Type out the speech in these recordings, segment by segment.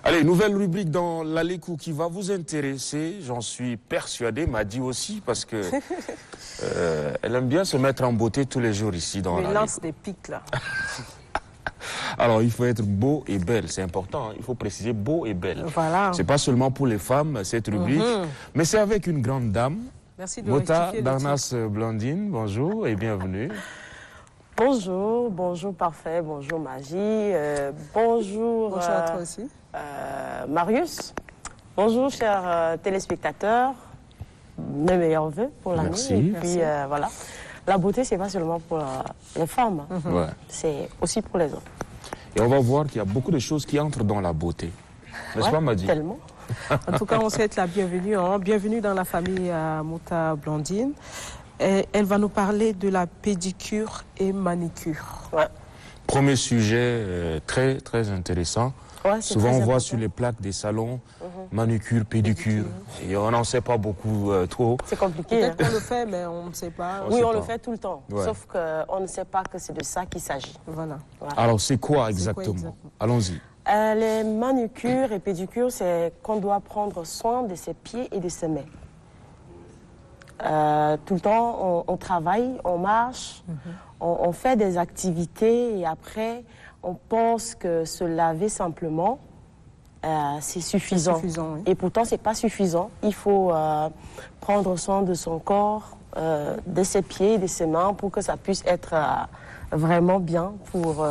Allez, nouvelle rubrique dans l'Alékou qui va vous intéresser, j'en suis persuadé, m'a dit aussi, parce que elle aime bien se mettre en beauté tous les jours ici dans l'Alékou. Il lance des pics là. Alors, il faut être beau et belle, c'est important, hein. Il faut préciser beau et belle. Voilà. C'est pas seulement pour les femmes, cette rubrique, mais c'est avec une grande dame. Merci de Mota rectifier le Darnas Blandine, bonjour et bienvenue. Bonjour, bonjour Parfait, bonjour Magie, bonjour Bonjour à toi aussi. Marius, bonjour chers téléspectateurs, mes meilleurs vœux pour l'année. Merci. Et puis voilà, la beauté c'est pas seulement pour les femmes, Ouais. c'est aussi pour les hommes. Et on va voir qu'il y a beaucoup de choses qui entrent dans la beauté. N'est-ce pas, Madi? Tellement. En tout cas, on souhaite la bienvenue. Hein. Bienvenue dans la famille Mota Blandine. Et elle va nous parler de la pédicure et manicure. Ouais. Premier sujet très très intéressant. Ouais, c'est Souvent très on voit important. sur les plaques des salons, manucure, pédicure, et on n'en sait pas beaucoup trop. C'est compliqué. Peut-être Hein. qu'on le fait, mais on ne sait pas. On Oui, sait on pas. le fait tout le temps, Ouais. sauf qu'on ne sait pas que c'est de ça qu'il s'agit. Voilà. Alors c'est quoi exactement? exactement Allons-y. Les manucures et pédicures, c'est qu'on doit prendre soin de ses pieds et de ses mains. Tout le temps, on travaille, on marche, on fait des activités et après, on pense que se laver simplement, c'est suffisant. C'est suffisant, oui. Et pourtant, c'est pas suffisant. Il faut prendre soin de son corps, de ses pieds et de ses mains pour que ça puisse être vraiment bien pour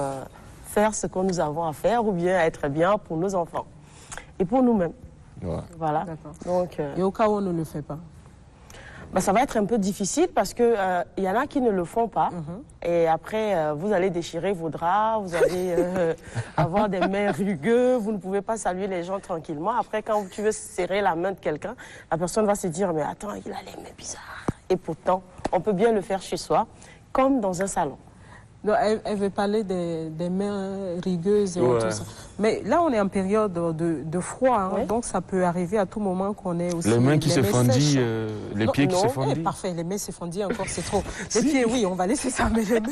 faire ce que nous avons à faire ou bien être bien pour nos enfants et pour nous-mêmes. Ouais. Voilà. D'accord. Donc, Et au cas où on ne le fait pas. bah, ça va être un peu difficile parce que il y en a qui ne le font pas. Et après, vous allez déchirer vos draps, vous allez avoir des mains rugueuses, vous ne pouvez pas saluer les gens tranquillement. Après, quand tu veux serrer la main de quelqu'un, la personne va se dire, mais attends, il a les mains bizarres. Et pourtant, on peut bien le faire chez soi, comme dans un salon. Non, elle veut parler des mains rigueuses et Ouais. tout ça. Mais là, on est en période de froid, hein, Ouais. donc ça peut arriver à tout moment qu'on ait aussi Les mains qui se fendillent, sèches. les Non, pieds qui se non, fendillent. parfait, les mains se fendillent encore, c'est trop. Les pieds, oui, on va laisser ça, mais les mains...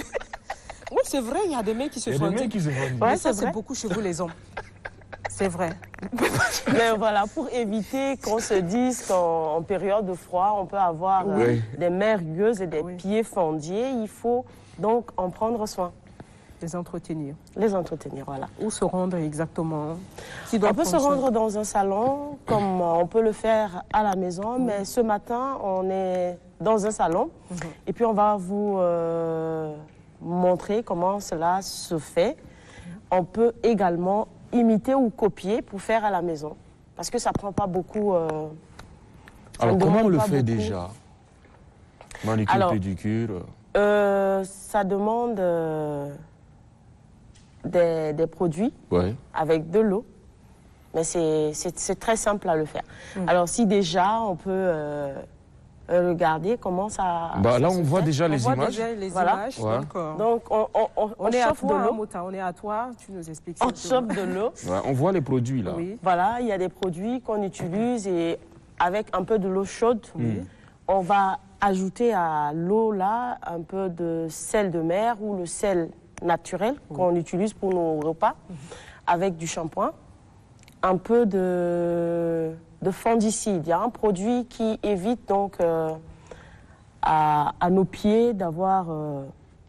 Oui, c'est vrai, il y a des mains qui se Il y a des mains fendillent. qui se fendillent. Mais Ouais, ça, c'est c'est vrai. beaucoup chez vous, les hommes. C'est vrai. Mais voilà, pour éviter qu'on se dise qu'en période de froid, on peut avoir Oui. des mains rugueuses et des Oui. pieds fendillés, il faut donc en prendre soin, Les entretenir. les entretenir, voilà. Où se rendre exactement? Qui doit On peut se prendre soin? rendre dans un salon, comme on peut le faire à la maison, mais ce matin, on est dans un salon et puis on va vous montrer comment cela se fait. On peut également imiter ou copier pour faire à la maison, parce que ça prend pas beaucoup... ça Alors ne comment on demande le pas fait beaucoup. déjà? Manucure, Alors, pédicure. Ça demande des produits Ouais. avec de l'eau. Mais c'est très simple à le faire. Alors si déjà on peut regarder comment ça... Bah, ça là se on voit fait. déjà On les voit images. déjà les Voilà. images. Ouais. Donc, Donc on est à chauffe de toi, hein, l'eau. Mota, on est à toi. Tu nous expliques. On simplement. chauffe de l'eau. Ouais, on voit les produits là. Oui. Voilà, il y a des produits qu'on utilise et avec un peu de l'eau chaude, on va ajouter à l'eau là un peu de sel de mer ou le sel naturel qu'on utilise pour nos repas avec du shampoing, un peu de fongicide. Il y a un produit qui évite donc à nos pieds d'avoir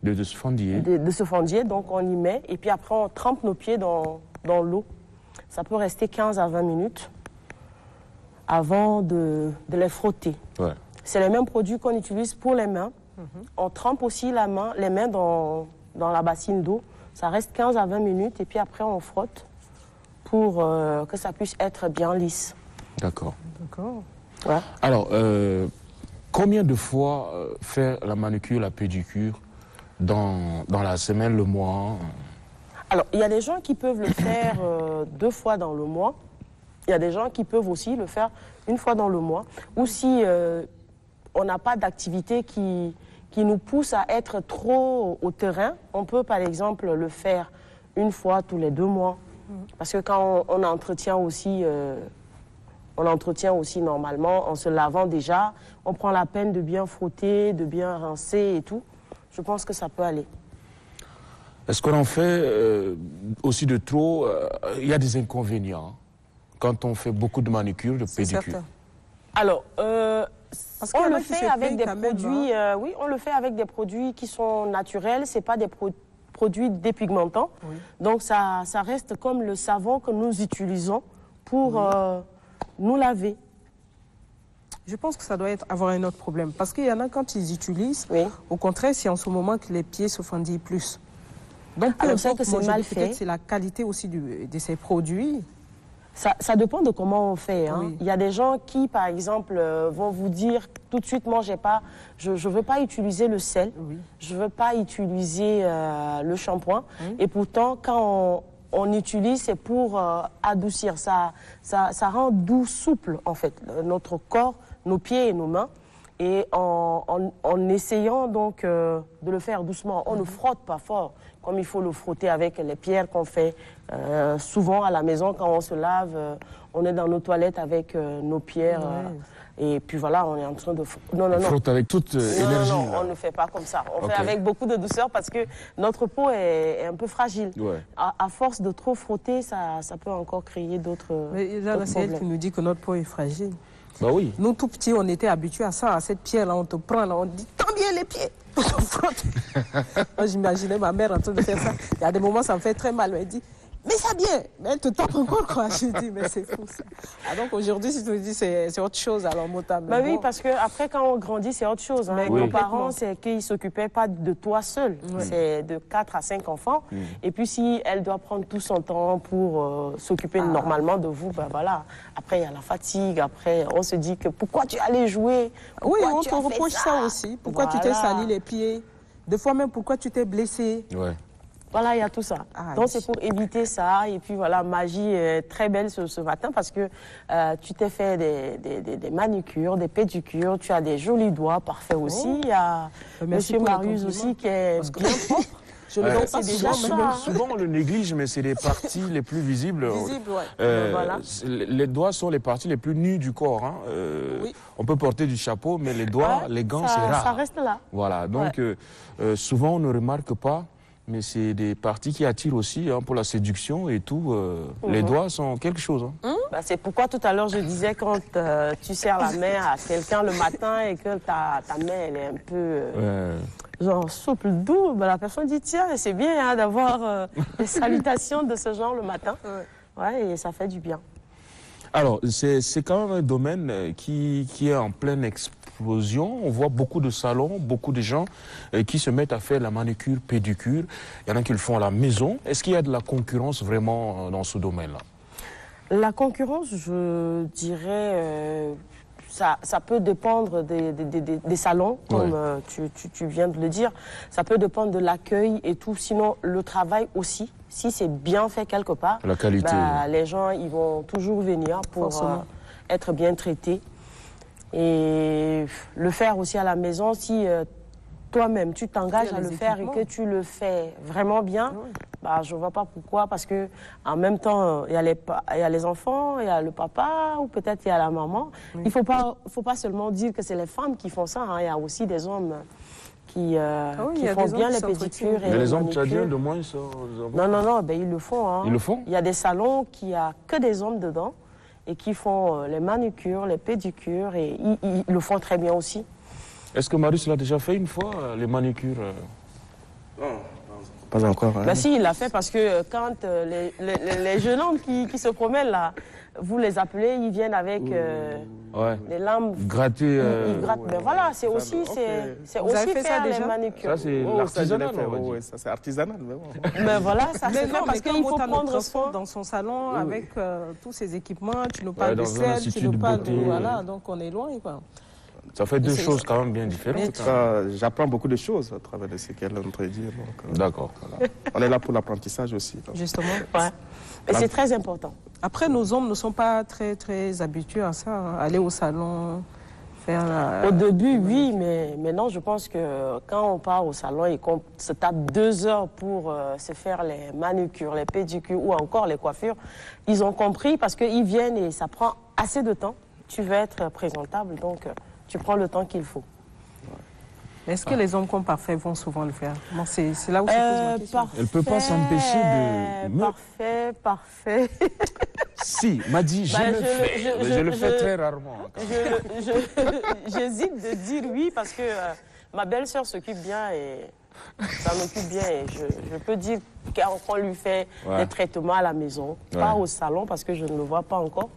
De se fendiller. de se fondiller, donc on y met et puis après on trempe nos pieds dans l'eau. Ça peut rester 15 à 20 minutes avant de les frotter. Ouais. C'est les mêmes produits qu'on utilise pour les mains. On trempe aussi les mains dans la bassine d'eau. Ça reste 15 à 20 minutes et puis après on frotte pour que ça puisse être bien lisse. D'accord. D'accord. Voilà. Alors, combien de fois faire la manucure, la pédicure dans la semaine, le mois? Alors, il y a des gens qui peuvent le faire 2 fois dans le mois. Il y a des gens qui peuvent aussi le faire 1 fois dans le mois. Ou si on n'a pas d'activité qui nous pousse à être trop au terrain, on peut par exemple le faire 1 fois tous les 2 mois. Parce que quand on entretient aussi normalement en se lavant déjà, on prend la peine de bien frotter, de bien rincer et tout. Je pense que ça peut aller. Est-ce qu'on en fait aussi de trop? Il y a des inconvénients. quand on fait beaucoup de manucure, de pédicure? Certain. Alors, on le qui fait se avec plaignent des quand même, produits, oui, on le fait avec des produits qui sont naturels, c'est pas des produits dépigmentants. Oui. Donc ça reste comme le savon que nous utilisons pour nous laver. Je pense que ça doit avoir un autre problème. Parce qu'il y en a quand ils utilisent, Oui. au contraire, c'est en ce moment que les pieds se fendillent plus. Donc, Alors, c'est que c'est mal peut-être fait. c'est la qualité aussi de ces produits. Ça dépend de comment on fait. Hein. Oui. Il y a des gens qui, par exemple, vont vous dire tout de suite, moi, je ne veux pas utiliser le sel, Oui. je ne veux pas utiliser le shampoing. Oui. Et pourtant, quand on utilise, c'est pour adoucir. Ça rend doux, souple, en fait, notre corps, nos pieds et nos mains. Et en essayant donc de le faire doucement, on ne frotte pas fort, comme il faut le frotter avec les pierres qu'on fait souvent à la maison quand on se lave. On est dans nos toilettes avec nos pierres. Et puis voilà, on est en train de... Non, non, non. Frotte avec toute énergie. Non, là. on ne fait pas comme ça. On Ok. fait avec beaucoup de douceur parce que notre peau est un peu fragile. Ouais. À force de trop frotter, ça peut encore créer d'autres Mais là, c'est elle qui problèmes. nous dit que notre peau est fragile. Bah oui. Nous, tout petits, on était habitués à ça, à cette pierre-là. On te prend, là, on te dit, tant bien les pieds. On te frotte. Moi, j'imaginais ma mère en train de faire ça. Il y a des moments, ça me fait très mal. Elle dit, mais ça bien. Mais elle te tape encore, quoi. Je dis, mais c'est fou, ça. Ah, donc, aujourd'hui, si tu me dis, c'est autre chose, alors, Mota. Bah oui, parce qu'après, quand on grandit, c'est autre chose. Hein. Mais Nos oui. parents, c'est qu'ils ne s'occupaient pas de toi seul. C'est de 4 à 5 enfants. Et puis, si elle doit prendre tout son temps pour s'occuper normalement de vous, ben voilà. Après, il y a la fatigue. Après, on se dit que pourquoi tu allais jouer? Oui, Pourquoi on tu te as fait reproche ça aussi. Pourquoi tu t'es Voilà. sali les pieds? Des fois même, pourquoi tu t'es blessé? Ouais. Voilà, il y a tout ça. Ah, Donc, oui. c'est pour éviter ça. Et puis, voilà, Magie est très belle ce matin parce que tu t'es fait des manicures, des pédicures. Tu as des jolis doigts parfaits aussi. Il y a Merci Monsieur pour les Marius compliments. aussi qui est bien propre. Je le Ouais. vois pas c'est déjà souvent, ça. mais bon. Souvent, on le néglige, mais c'est les parties les plus visibles. Visible, ouais. Voilà. Les doigts sont les parties les plus nues du corps. Hein. Oui. On peut porter du chapeau, mais les doigts, Ouais, les gants, ça- c'est rare. Ça reste là. Voilà, donc souvent on ne remarque pas, mais c'est des parties qui attirent aussi hein, pour la séduction et tout. Les doigts sont quelque chose. Hein. Bah, c'est pourquoi tout à l'heure je disais quand tu serres la main à quelqu'un le matin et que ta main elle est un peu genre souple, doux, bah, la personne dit tiens c'est bien hein, d'avoir des salutations de ce genre le matin. Ouais, et ça fait du bien. Alors, c'est quand même un domaine qui est en pleine explosion. On voit beaucoup de salons, beaucoup de gens qui se mettent à faire la manucure, pédicure. Il y en a qui le font à la maison. Est-ce qu'il y a de la concurrence vraiment dans ce domaine-là? La concurrence, je dirais, ça peut dépendre des salons, comme tu viens de le dire. Ça peut dépendre de l'accueil et tout. Sinon, le travail aussi, si c'est bien fait quelque part, La qualité. bah, les gens ils vont toujours venir pour être bien traités. Et le faire aussi à la maison, si toi-même tu t'engages Il y a à les le faire et équipements. que tu le fais vraiment bien, bah, je ne vois pas pourquoi. Parce que en même temps, il y a les enfants, il y a le papa ou peut-être il y a la maman. Il ne faut pas seulement dire que c'est les femmes qui font ça. Hein. Il y a aussi des hommes qui il y a font des hommes bien qui les s'entretiennent. pédicures. Mais les hommes manicures. tchadiens, de moins, ça... Non, ben, ils le font. Hein. Ils le font? Il y a des salons qui a que des hommes dedans et qui font les manucures, les pédicures et ils le font très bien aussi. Est-ce que Marius l'a déjà fait une fois, les manucures Pas encore. Hein. Ben si, il l'a fait parce que quand les jeunes hommes qui se promènent là, vous les appelez, ils viennent avec Ouais. les lames. Gratter... Ils grattent. Ben voilà, c'est aussi, ok. c'est Vous avez aussi fait ça faire les déjà? manucures. Ça, c'est Oh, ça, je l'ai l'artisanal, fait, on va dire. ouais, ça c'est artisanal. Mais bon. Mais voilà, ça se Mais fait non, parce mais qu'il quand faut Mota nous prendre transporte soin. dans son salon avec tous ses équipements, tu nous parles dans de un sel, institut tu nous de parles de... beauté. Voilà, donc on est loin, quoi. Ça fait deux c'est- choses quand même bien différentes. Mais hein. J'apprends beaucoup de choses à travers de ce qu'elle est en train de dire. Donc, D'accord. voilà. On est là pour l'apprentissage aussi. donc. Justement. Ouais. Mais c'est très important. Après, nos hommes ne sont pas très, très habitués à ça, hein. Aller au salon, faire la... Au début, oui, mais maintenant, je pense que quand on part au salon et qu'on se tape 2 heures pour se faire les manucures, les pédicures ou encore les coiffures, ils ont compris parce qu'ils viennent et ça prend assez de temps. Tu veux être présentable, donc tu prends le temps qu'il faut. Mais est-ce que les hommes comme parfaits vont souvent le faire? Bon, c'est là où se pose ma question. Elle peut pas s'empêcher de- Parfait. Si, m'a dit, je Bah, le fais. Mais je le fais très rarement. J'hésite de dire oui parce que ma belle-sœur s'occupe bien et ça m'occupe bien. Et je peux dire qu'on lui fait des traitements à la maison, pas au salon parce que je ne le vois pas encore.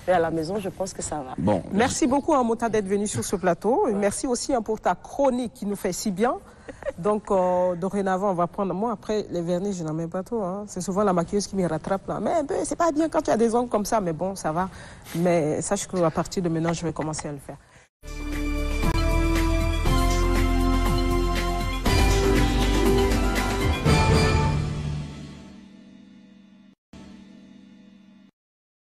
Mais à la maison, je pense que ça va. Bon, Merci beaucoup, Mota, d'être venu sur ce plateau. Et merci aussi pour ta chronique qui nous fait si bien. Donc, dorénavant, on va prendre... Moi, après, les vernis, je n'en mets pas trop. Hein. C'est souvent la maquilleuse qui me rattrape là. Mais c'est pas bien quand tu as des ongles comme ça. Mais bon, ça va. Mais sache qu'à partir de maintenant, je vais commencer à le faire.